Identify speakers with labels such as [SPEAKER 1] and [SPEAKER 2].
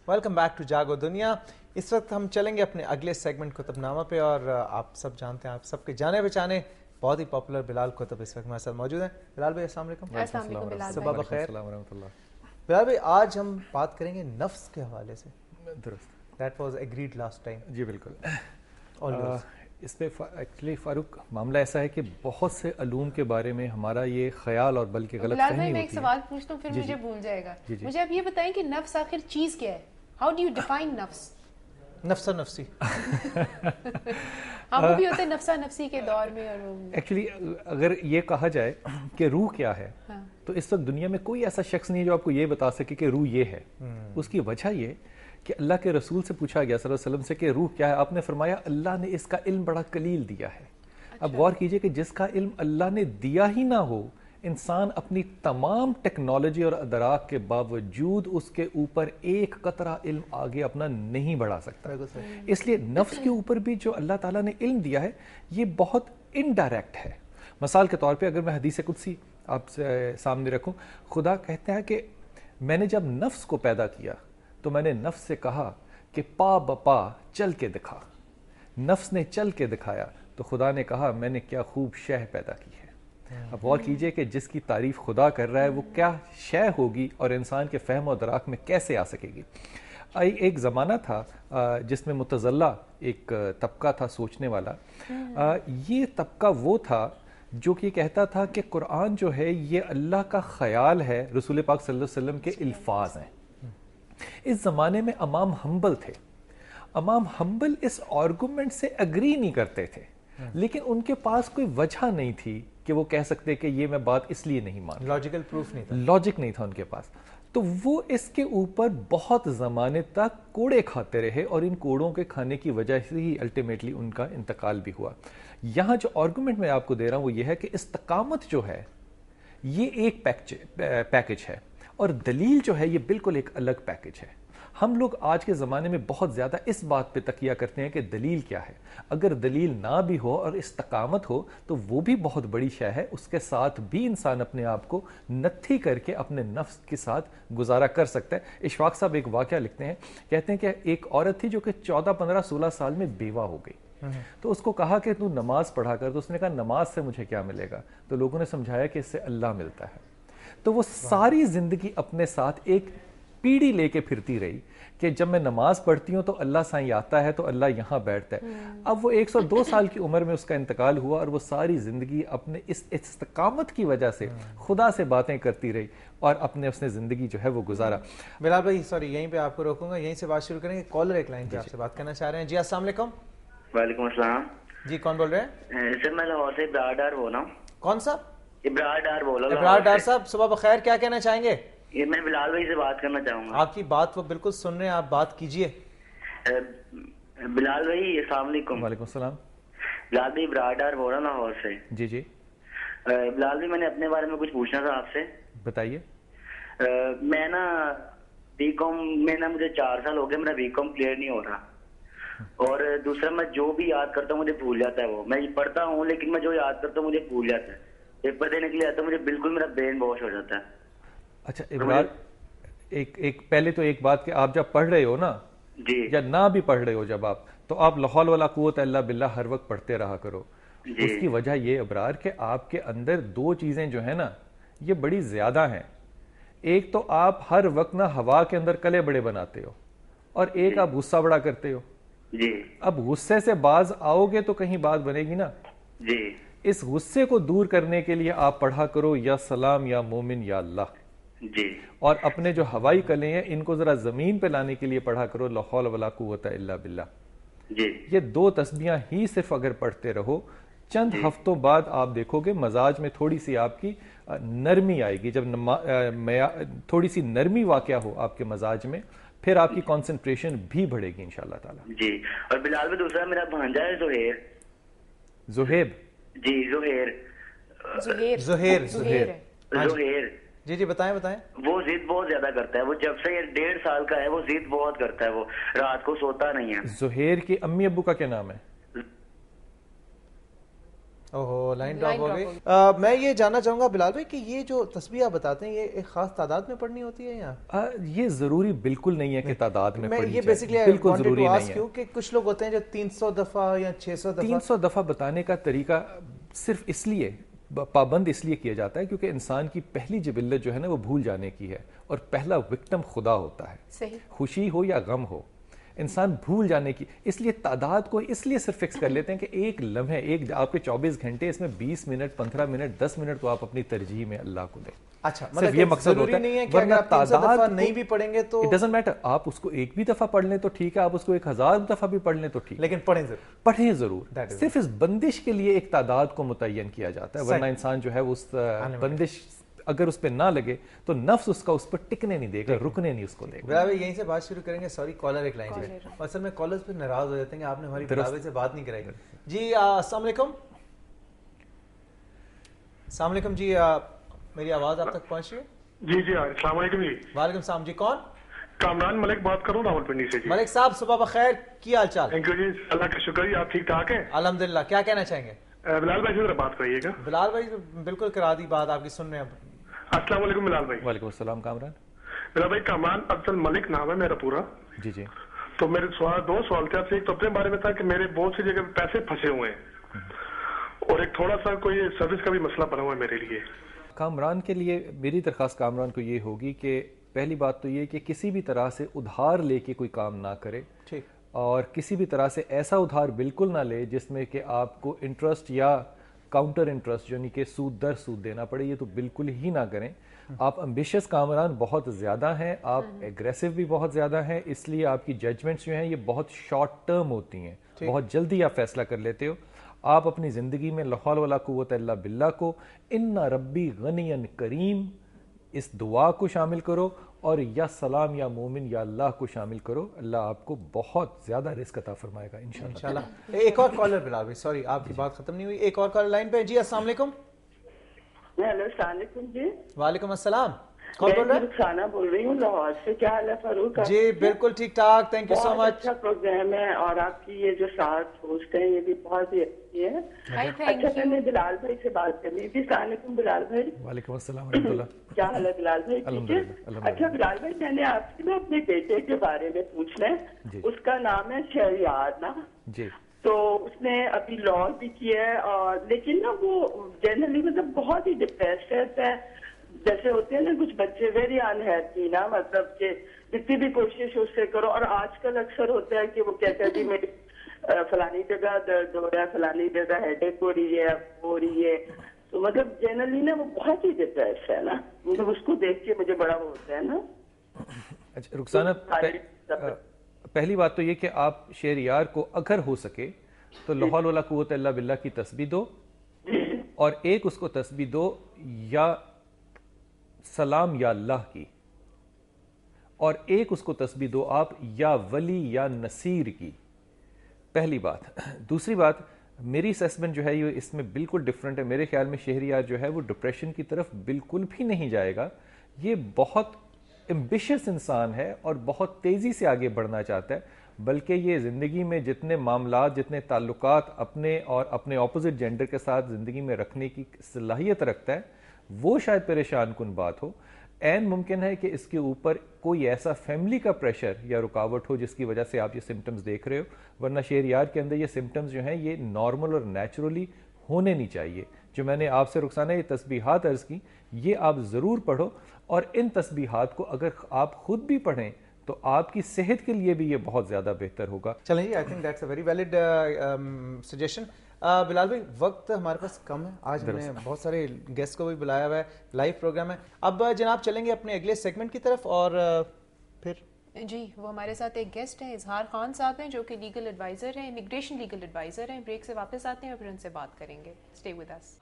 [SPEAKER 1] Welcome back to جاگو دنیا. اس وقت ہم چلیں گے اپنے اگلے سیگمنٹ کتب نامہ پہ، اور آپ سب جانتے ہیں، آپ سب کے جانے پہچانے بہت ہی پاپولر بلال کتب اس وقت ہمارے ساتھ موجود ہیں. بلال بھائی السلام علیکم.
[SPEAKER 2] السلام علیکم بلال
[SPEAKER 1] صبح
[SPEAKER 2] بھائی.
[SPEAKER 1] بخیر.
[SPEAKER 3] السلام ورحمۃ اللہ.
[SPEAKER 1] بلال بھائی آج ہم بات کریں گے نفس کے حوالے سے.
[SPEAKER 3] درست.
[SPEAKER 1] That was agreed last time.
[SPEAKER 3] جی بالکل.
[SPEAKER 1] آلویز
[SPEAKER 3] اس پہ ایکچولی فاروق معاملہ ایسا ہے کہ بہت سے علوم کے بارے میں ہمارا یہ خیال اور بلکہ غلط
[SPEAKER 2] بلال بھائی
[SPEAKER 3] فہمی
[SPEAKER 2] میں ایک
[SPEAKER 3] ہوتی ہے.
[SPEAKER 2] سوال پوچھتا ہوں پھر مجھے بھول جائے گا. مجھے آپ یہ بتائیں کہ نفس آخر چیز کیا ہے؟ ہاؤ ڈو یو ڈیفائن نفس؟
[SPEAKER 1] نفسا نفسی.
[SPEAKER 2] ہاں وہ بھی ہوتا ہے نفسا نفسی کے دور میں. اور
[SPEAKER 3] ایکچولی اگر یہ کہا جائے کہ روح کیا ہے تو اس وقت دنیا میں کوئی ایسا شخص نہیں ہے جو آپ کو یہ بتا سکے کہ روح یہ ہے. اس کی وجہ یہ کہ اللہ کے رسول سے پوچھا گیا صلی اللہ علیہ وسلم سے کہ روح کیا ہے. آپ نے فرمایا اللہ نے اس کا علم بڑا قلیل دیا ہے. اب غور کیجئے کہ جس کا علم اللہ نے دیا ہی نہ ہو، انسان اپنی تمام ٹیکنالوجی اور ادراک کے باوجود اس کے اوپر ایک قطرہ علم آگے اپنا نہیں بڑھا سکتا. اس لیے نفس کے اوپر بھی جو اللہ تعالیٰ نے علم دیا ہے یہ بہت انڈائریکٹ ہے. مثال کے طور پہ اگر میں حدیث قدسی آپ سے سامنے رکھوں، خدا کہتے ہیں کہ میں نے جب نفس کو پیدا کیا تو میں نے نفس سے کہا کہ پا بپا چل کے دکھا. نفس نے چل کے دکھایا تو خدا نے کہا میں نے کیا خوب شے پیدا کی ہے. اب غور کیجئے کہ جس کی تعریف خدا کر رہا ہے وہ کیا شے ہوگی اور انسان کے فہم و ادراک میں کیسے آ سکے گی. ایک زمانہ تھا جس میں متزلہ ایک طبقہ تھا سوچنے والا. یہ طبقہ وہ تھا جو کہ کہتا تھا کہ قرآن جو ہے یہ اللہ کا خیال ہے، رسول پاک صلی اللہ علیہ وسلم کے الفاظ ہیں. اس زمانے میں امام حنبل تھے. امام حنبل اس آرگومنٹ سے اگری نہیں کرتے تھے، لیکن ان کے پاس کوئی وجہ نہیں تھی کہ وہ کہہ سکتے کہ یہ میں بات اس لیے نہیں مان.
[SPEAKER 1] لاجیکل پروف نہیں تھا.
[SPEAKER 3] لاجک نہیں تھا ان کے پاس. تو وہ اس کے اوپر بہت زمانے تک کوڑے کھاتے رہے اور ان کوڑوں کے کھانے کی وجہ سے ہی الٹیمیٹلی ان کا انتقال بھی ہوا. یہاں جو آرگومنٹ میں آپ کو دے رہا ہوں وہ یہ ہے کہ استقامت جو ہے یہ ایک پیکج ہے اور دلیل جو ہے یہ بالکل ایک الگ پیکج ہے. ہم لوگ آج کے زمانے میں بہت زیادہ اس بات پہ تکیہ کرتے ہیں کہ دلیل کیا ہے. اگر دلیل نہ بھی ہو اور استقامت ہو تو وہ بھی بہت بڑی شے ہے. اس کے ساتھ بھی انسان اپنے آپ کو نتھی کر کے اپنے نفس کے ساتھ گزارا کر سکتا ہے. اشفاق صاحب ایک واقعہ لکھتے ہیں، کہتے ہیں کہ ایک عورت تھی جو کہ 14 15 16 سال میں بیوہ ہو گئی. تو اس کو کہا کہ تو نماز پڑھا کر. تو اس نے کہا نماز سے مجھے کیا ملے گا؟ تو لوگوں نے سمجھایا کہ اس سے اللہ ملتا ہے. تو وہ ساری زندگی اپنے ساتھ ایک پیڑھی لے کے پھرتی رہی کہ جب میں نماز پڑھتی ہوں تو اللہ سائیں آتا ہے تو اللہ یہاں بیٹھتا ہے. اب وہ 102 سال کی عمر میں اس کا انتقال ہوا اور وہ ساری زندگی اپنے اس استقامت کی وجہ سے خدا سے باتیں کرتی رہی اور اپنے اس نے زندگی جو ہے وہ گزارا.
[SPEAKER 1] بلال بھائی سوری یہیں پہ آپ کو روکوں گا، یہیں سے بات شروع کریں گے. کالر ایک لائن پہ آپ سے بات کرنا چاہ رہے ہیں. جی السلام علیکم.
[SPEAKER 4] وعلیکم السلام.
[SPEAKER 1] جی کون بول رہے ہیں؟
[SPEAKER 4] سر میں لاہور سے ابرار ڈار بول رہا ہوں.
[SPEAKER 1] کون سا؟
[SPEAKER 4] ابرار ڈار بول رہا ہوں.
[SPEAKER 1] ابرار ڈار صاحب صبح بخیر. کیا کہنا چاہیں گے؟
[SPEAKER 4] یہ میں بلال بھائی سے بات کرنا چاہوں گا.
[SPEAKER 1] آپ کی بات وہ بالکل سن رہے ہیں، آپ بات کیجئے.
[SPEAKER 4] بلال بھائی السلام علیکم.
[SPEAKER 3] وعلیکم السلام.
[SPEAKER 4] بلال بھائی ابرار ڈار بول رہا ہوں لاہور سے.
[SPEAKER 3] جی جی
[SPEAKER 4] بلال بھائی میں نے اپنے بارے میں کچھ پوچھنا تھا آپ سے.
[SPEAKER 3] بتائیے.
[SPEAKER 4] میں نا بی کام میں نا مجھے 4 سال ہو گئے، میرا بی کام کلیئر نہیں ہو رہا. اور دوسرا میں جو بھی یاد کرتا ہوں مجھے بھول جاتا ہے. وہ میں پڑھتا ہوں لیکن میں جو یاد کرتا ہوں مجھے بھول جاتا ہے. پیپر دینے کے لیے آتا ہوں مجھے بالکل میرا برین واش ہو جاتا ہے.
[SPEAKER 3] اچھا ابرار، ایک پہلے تو ایک بات کہ آپ جب پڑھ رہے ہو نا
[SPEAKER 4] جی
[SPEAKER 3] یا نہ بھی پڑھ رہے ہو جب آپ، تو آپ لا حول ولا قوت الا باللہ ہر وقت پڑھتے رہا کرو. اس کی وجہ یہ ابرار کہ آپ کے اندر 2 چیزیں جو ہیں نا یہ بڑی زیادہ ہیں. ایک تو آپ ہر وقت نا ہوا کے اندر کلے بڑے بناتے ہو اور ایک آپ غصہ بڑا کرتے ہو.
[SPEAKER 4] جی
[SPEAKER 3] اب غصے سے باز آؤ گے تو کہیں بات بنے گی نا.
[SPEAKER 4] جی
[SPEAKER 3] اس غصے کو دور کرنے کے لیے آپ پڑھا کرو یا سلام یا مومن یا اللہ.
[SPEAKER 4] جی
[SPEAKER 3] اور اپنے جو ہوائی کلے ہیں ان کو ذرا زمین پہ لانے کے لیے پڑھا کرو لا حول ولا قوت الا باللہ.
[SPEAKER 4] جی
[SPEAKER 3] یہ 2 تسبیحاں ہی صرف اگر پڑھتے رہو چند ہفتوں بعد آپ دیکھو گے مزاج میں تھوڑی سی آپ کی نرمی آئے گی. جب تھوڑی سی نرمی واقع ہو آپ کے مزاج میں پھر آپ کی کنسنٹریشن بھی بڑھے گی انشاءاللہ تعالی.
[SPEAKER 4] جی اور بلال میں دوسرا میرا بھانجا ہے زہیر.
[SPEAKER 3] زہیب.
[SPEAKER 4] جی زہیر.
[SPEAKER 1] زہیر جی جی بتائیں.
[SPEAKER 4] وہ ضد بہت زیادہ کرتا ہے. وہ جب سے 1.5 سال کا ہے وہ ضد بہت کرتا ہے. وہ رات کو سوتا نہیں ہے.
[SPEAKER 3] زہیر کی امی ابو کا کیا نام ہے؟
[SPEAKER 1] ओहो, लाइन ड्रॉप हो गई। मैं ये जानना चाहूंगा बिलाल भाई कि ये जो तस्बीह आप बताते हैं ये एक खास तादाद में पढ़नी होती है या
[SPEAKER 3] ये जरूरी बिल्कुल नहीं है कि तादाद में पढ़नी
[SPEAKER 1] ये बेसिकली
[SPEAKER 3] बिल्कुल जरूरी नहीं है
[SPEAKER 1] कि कुछ लोग होते हैं जो 300 दफा या 600 दफा
[SPEAKER 3] 300 दफा बताने का तरीका सिर्फ इसलिए पाबंद इसलिए किया जाता है क्योंकि इंसान की पहली जिबिल्लत जो है ना वो भूल जाने की है और पहला विक्टिम खुदा होता है।
[SPEAKER 2] सही।
[SPEAKER 3] खुशी हो या गम हो इंसान भूल जाने की, इसलिए तादाद को इसलिए सिर्फ फिक्स कर लेते हैं कि एक लम्हे, एक आपके 24 घंटे इसमें 20 मिनट 15 मिनट 10 मिनट तो आप अपनी तरजीह में अल्लाह को दें।
[SPEAKER 1] अच्छा, मतलब ये मकसद होता है नहीं है कि अगर आप 300 दफा नहीं भी पढ़ेंगे तो
[SPEAKER 3] इट डजंट मैटर, आप उसको एक भी दफा पढ़ लें तो ठीक है, आप उसको 1000 दफा भी पढ़ लें तो ठीक,
[SPEAKER 1] लेकिन पढ़ें जरूर।
[SPEAKER 3] सिर्फ इस बंदिश के लिए एक तादाद को मुतय्यन किया जाता है, वरना इंसान जो है उस बंदिश अगर उस पे ना लगे तो नफ्स उसका उस पर टिकने नहीं देगा, रुकने नहीं उसको देगा।
[SPEAKER 1] बिलाल यहीं से बात शुरू करेंगे। सॉरी, कॉलर एक लाइन पे, असल में कॉलर्स पे नाराज हो जाते हैं कि आपने हमारी बिलाल से बात नहीं कराई। जी अस्सलाम वालेकुम। अस्सलाम वालेकुम जी, मेरी आवाज आप तक पहुंच रही है?
[SPEAKER 5] जी जी, अस्सलाम वालेकुम जी।
[SPEAKER 1] वालेकुम सलाम जी, कौन?
[SPEAKER 5] कामरान मलिक बात करूं रावलपिंडी से जी।
[SPEAKER 1] मलिक साहब सुबह बखैर, की हाल चाल?
[SPEAKER 5] थैंक यू जी, अल्लाह का शुक्र, आप ठीक ठाक हैं?
[SPEAKER 1] अल्हम्दुलिल्लाह। क्या कहना चाहेंगे?
[SPEAKER 5] बिलाल भाई से जरा बात करिएगा।
[SPEAKER 1] बिलाल भाई बिल्कुल करा दी बात, आपकी सुन रहे हैं।
[SPEAKER 5] अस्सलाम वालेकुम बिलाल भाई।
[SPEAKER 3] वालेकुम अस्सलाम कामरान।
[SPEAKER 5] बिलाल भाई, कामरान अफजल मलिक नाम है मेरा पूरा।
[SPEAKER 3] जी जी।
[SPEAKER 5] तो मेरे दो सवाल थे आपसे। एक तो अपने बारे में था कि मेरे बहुत सी जगह पैसे फंसे हुए हैं, और एक थोड़ा सा कोई सर्विस का भी मसला बना हुआ है मेरे लिए।
[SPEAKER 3] कामरान के लिए मेरी दरख्वास्त कामरान को ये होगी कि पहली बात तो ये कि किसी भी तरह से उधार लेके कोई काम ना करे,
[SPEAKER 1] ठीक, और
[SPEAKER 3] किसी भी तरह से ऐसा उधार बिल्कुल ना ले जिसमें कि आपको इंटरेस्ट या काउंटर इंटरेस्ट यानी कि सूद दर सूद देना पड़े, ये तो बिल्कुल ही ना करें। आप एम्बिशियस कामरान बहुत ज़्यादा हैं, आप एग्रेसिव भी बहुत ज़्यादा हैं, इसलिए आपकी जजमेंट्स जो हैं ये बहुत शॉर्ट टर्म होती हैं, बहुत जल्दी आप फैसला कर लेते हो। आप अपनी ज़िंदगी में ला हौल वला कुव्वत इल्ला बिल्लाह को इन्ना रब्बी गनियन करीम इस दुआ को शामिल करो, और या सलाम या मोमिन या अल्लाह को शामिल करो। अल्लाह आपको बहुत ज्यादा रिस्क अता फरमाएगा इंशाल्लाह।
[SPEAKER 1] एक और कॉलर बिलाल भाई, सॉरी आपकी बात खत्म नहीं हुई, एक और कॉलर लाइन पे। जी अस्सलाम वालेकुम।
[SPEAKER 6] हेलो अस्सलाम वालेकुम जी।
[SPEAKER 1] वालेकुम अस्सलाम, कौन बोल रहा है?
[SPEAKER 6] रुखसाना बोल रही हूँ लाहौर से। क्या हाल है फारूक?
[SPEAKER 1] जी बिल्कुल ठीक ठाक, थैंक यू सो मच।
[SPEAKER 6] अच्छा प्रोग्राम है, और आपकी ये जो साथ होस्ट है ये भी बहुत ही अच्छी है। अच्छा, मैंने बिलाल भाई से बात करनी थी। अस्सलाम वालेकुम बिलाल भाई।
[SPEAKER 3] वालेकुम अस्सलाम रहमतुल्लाह।
[SPEAKER 6] क्या हाल है बिलाल भाई? ठीक है। अच्छा बिलाल भाई, मैंने आपसे ना अपने बेटे के बारे में पूछना है। उसका नाम है शहरियार ना
[SPEAKER 3] जी।
[SPEAKER 6] तो उसने अभी लॉ भी किया है, और लेकिन ना वो जनरली मतलब बहुत ही डिप्रेस्ड रहता है। जैसे होते हैं ना कुछ बच्चे वेरी अनहैप्पी ना, मतलब कि जितनी भी कोशिश उससे करो, और आजकल अक्सर होता है कि वो कहते हैं जी मेरी फलानी जगह दर्द हो रहा है, फलानी जगह हेडेक हो रही है, हो रही है। तो मतलब जनरली ना वो बहुत ही डिप्रेस है ना, मतलब उसको देख के मुझे बड़ा वो होता है ना।
[SPEAKER 3] अच्छा रुखसाना, पहली बात तो ये कि आप शहरियार को अगर हो सके तो ला हौल वला कुव्वत इल्ला बिल्लाह की तस्बीह दो, और एक उसको तस्बीह दो या सलाम या अल्लाह की, और एक उसको तस्बीह दो आप या वली या नसीर की। पहली बात। दूसरी बात, मेरी असेसमेंट जो है ये इसमें बिल्कुल डिफरेंट है। मेरे ख्याल में शहरियार जो है वो डिप्रेशन की तरफ बिल्कुल भी नहीं जाएगा। ये बहुत एम्बिशियस इंसान है और बहुत तेज़ी से आगे बढ़ना चाहता है, बल्कि ये ज़िंदगी में जितने मामलात, जितने ताल्लुकात अपने और अपने ऑपोजिट जेंडर के साथ ज़िंदगी में रखने की सलाहियत रखता है, वो शायद परेशान कुन बात हो। एन मुमकिन है कि इसके ऊपर कोई ऐसा फैमिली का प्रेशर या रुकावट हो जिसकी वजह से आप ये सिम्टम्स देख रहे हो, वरना शहरियार के अंदर ये सिम्टम्स जो हैं ये नॉर्मल और नेचुरली होने नहीं चाहिए। जो मैंने आपसे रुखसाना ये तस्बीहात अर्ज़ की, ये आप ज़रूर पढ़ो, और इन तस्बीहात को अगर आप खुद भी पढ़ें तो आपकी सेहत के लिए भी ये बहुत ज़्यादा बेहतर होगा।
[SPEAKER 1] चलें जी, I think that's a very valid suggestion. Bilal भाई, वक्त हमारे पास कम है, आज हमने बहुत सारे गेस्ट को भी बुलाया हुआ है, लाइव प्रोग्राम है। अब जनाब चलेंगे अपने अगले सेगमेंट की तरफ, और फिर
[SPEAKER 2] जी वो हमारे साथ एक गेस्ट हैं, इजहार खान साहब हैं, जो कि लीगल एडवाइज़र हैं, इमिग्रेशन लीगल एडवाइज़र हैं। ब्रेक से वापस आते हैं और फिर उनसे बात करेंगे। Stay with us.